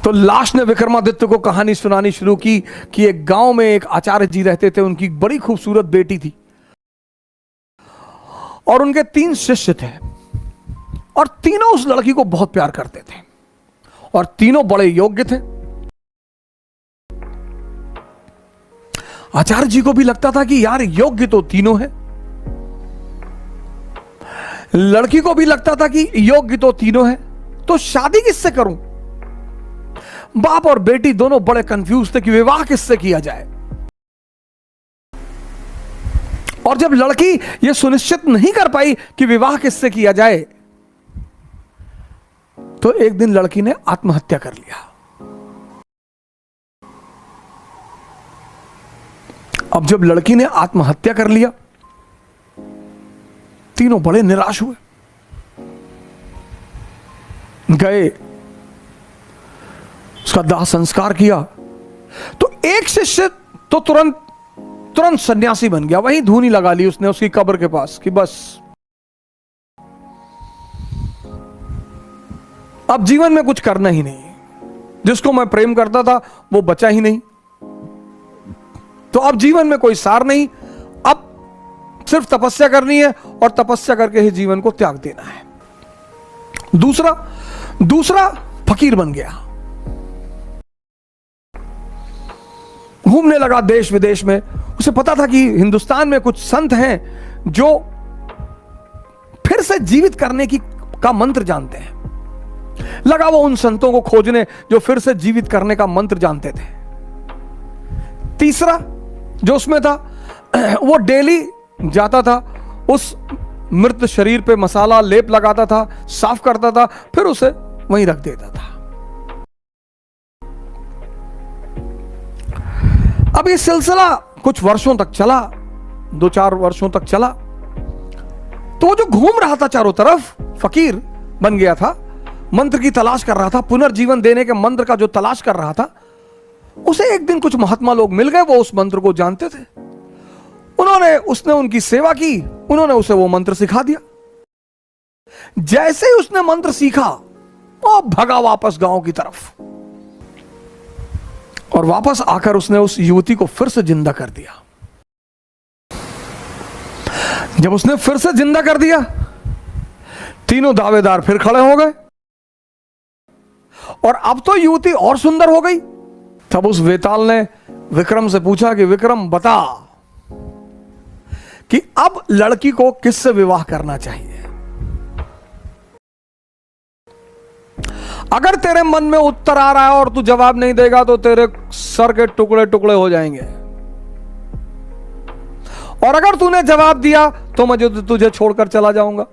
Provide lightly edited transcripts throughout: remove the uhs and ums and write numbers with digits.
तो लाश ने विक्रमादित्य को कहानी सुनानी शुरू की कि एक गांव में एक आचार्य जी रहते थे, उनकी बड़ी खूबसूरत बेटी थी और उनके 3 शिष्य थे और तीनों उस लड़की को बहुत प्यार करते थे और तीनों बड़े योग्य थे। आचार्य जी को भी लगता था कि यार योग्य तो तीनों है, लड़की को भी लगता था कि योग्य तो तीनों है, तो शादी किससे करूं। बाप और बेटी दोनों बड़े कंफ्यूज थे कि विवाह किससे किया जाए। और जब लड़की यह सुनिश्चित नहीं कर पाई कि विवाह किससे किया जाए, तो एक दिन लड़की ने आत्महत्या कर लिया। अब जब लड़की ने आत्महत्या कर लिया, तीनों बड़े निराश हुए, गए उसका दाह संस्कार किया। तो एक शिष्य तो तुरंत सन्यासी बन गया, वहीं धूनी लगा ली उसने उसकी कब्र के पास कि बस अब जीवन में कुछ करना ही नहीं, जिसको मैं प्रेम करता था वो बचा ही नहीं, तो अब जीवन में कोई सार नहीं, अब सिर्फ तपस्या करनी है और तपस्या करके ही जीवन को त्याग देना है। दूसरा फकीर बन गया, घूमने लगा देश विदेश में। उसे पता था कि हिंदुस्तान में कुछ संत हैं जो फिर से जीवित करने का मंत्र जानते हैं। लगा वो उन संतों को खोजने जो फिर से जीवित करने का मंत्र जानते थे। तीसरा जो उसमें था, वो डेली जाता था, उस मृत शरीर पे मसाला लेप लगाता था, साफ करता था, फिर उसे वहीं रख देता था। अब ये सिलसिला कुछ वर्षों तक चला, 2-4 वर्षों तक चला। तो वो जो घूम रहा था चारों तरफ, फकीर बन गया था, मंत्र की तलाश कर रहा था, पुनर्जीवन देने के मंत्र का जो तलाश कर रहा था, उसे एक दिन कुछ महात्मा लोग मिल गए, वो उस मंत्र को जानते थे। उसने उनकी सेवा की, उन्होंने उसे वो मंत्र सिखा दिया। जैसे ही उसने मंत्र सीखा, वो भगा वापस गांव की तरफ और वापस आकर उसने उस युवती को फिर से जिंदा कर दिया। जब उसने फिर से जिंदा कर दिया, तीनों दावेदार फिर खड़े हो गए और अब तो युवती और सुंदर हो गई। तब उस वेताल ने विक्रम से पूछा कि विक्रम बता कि अब लड़की को किससे विवाह करना चाहिए। अगर तेरे मन में उत्तर आ रहा है और तू जवाब नहीं देगा तो तेरे सर के टुकड़े टुकड़े हो जाएंगे, और अगर तूने जवाब दिया तो मैं तुझे छोड़कर चला जाऊंगा।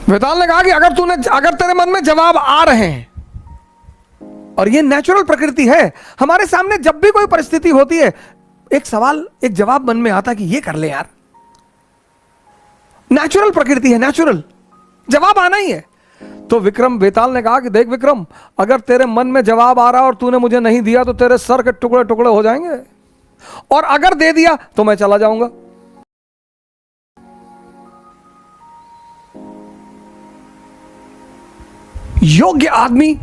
वेताल ने कहा कि अगर तेरे मन में जवाब आ रहे हैं, और ये नेचुरल प्रकृति है, हमारे सामने जब भी कोई परिस्थिति होती है, एक जवाब मन में आता है कि ये कर ले यार, नेचुरल प्रकृति है, नेचुरल जवाब आना ही है। तो वेताल ने कहा कि देख विक्रम, अगर तेरे मन में जवाब आ रहा और तूने मुझे नहीं दिया तो तेरे सर के टुकड़े टुकड़े हो जाएंगे, और अगर दे दिया तो मैं चला जाऊंगा। योग्य आदमी,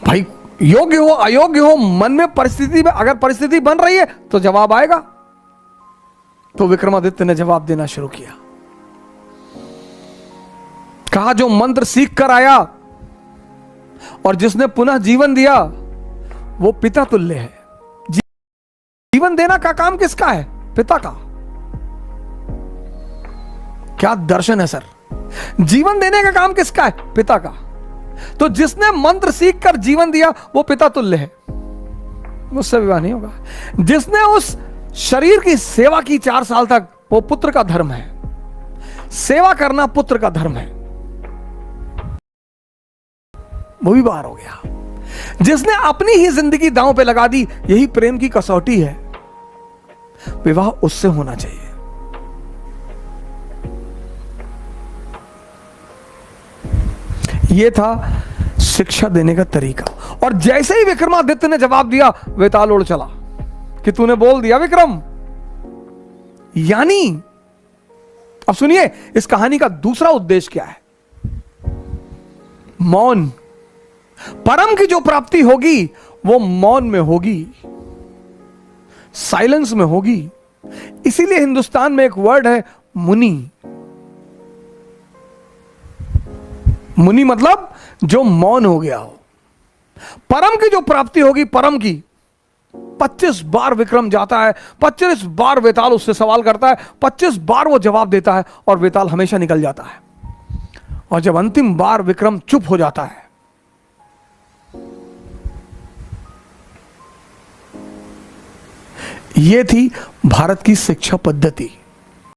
भाई योग्य हो अयोग्य हो, मन में परिस्थिति में अगर परिस्थिति बन रही है तो जवाब आएगा। तो विक्रमादित्य ने जवाब देना शुरू किया। कहा जो मंत्र सीख कर आया और जिसने पुनः जीवन दिया वो पिता तुल्य है। जीवन देना का काम किसका है? पिता का। क्या दर्शन है सर, जीवन देने का काम किसका है? पिता का। तो जिसने मंत्र सीख कर जीवन दिया वो पिता तुल्य है, मुझसे विवाह नहीं होगा। जिसने उस शरीर की सेवा की 4 साल तक, वो पुत्र का धर्म है। सेवा करना पुत्र का धर्म है, वो भी बाहर हो गया। जिसने अपनी ही जिंदगी दांव पे लगा दी, यही प्रेम की कसौटी है, विवाह उससे होना चाहिए। यह था शिक्षा देने का तरीका। और जैसे ही विक्रमादित्य ने जवाब दिया, वेताल उड़ चला कि तूने बोल दिया विक्रम, यानी अब सुनिए इस कहानी का दूसरा उद्देश्य क्या है। मौन, परम की जो प्राप्ति होगी वो मौन में होगी, साइलेंस में होगी। इसीलिए हिंदुस्तान में एक वर्ड है मुनि। मुनि मतलब जो मौन हो गया हो। परम की जो प्राप्ति होगी, परम की 25 बार विक्रम जाता है, 25 बार वेताल उससे सवाल करता है, 25 बार वो जवाब देता है और वेताल हमेशा निकल जाता है। और जब अंतिम बार विक्रम चुप हो जाता है, यह थी भारत की शिक्षा पद्धति।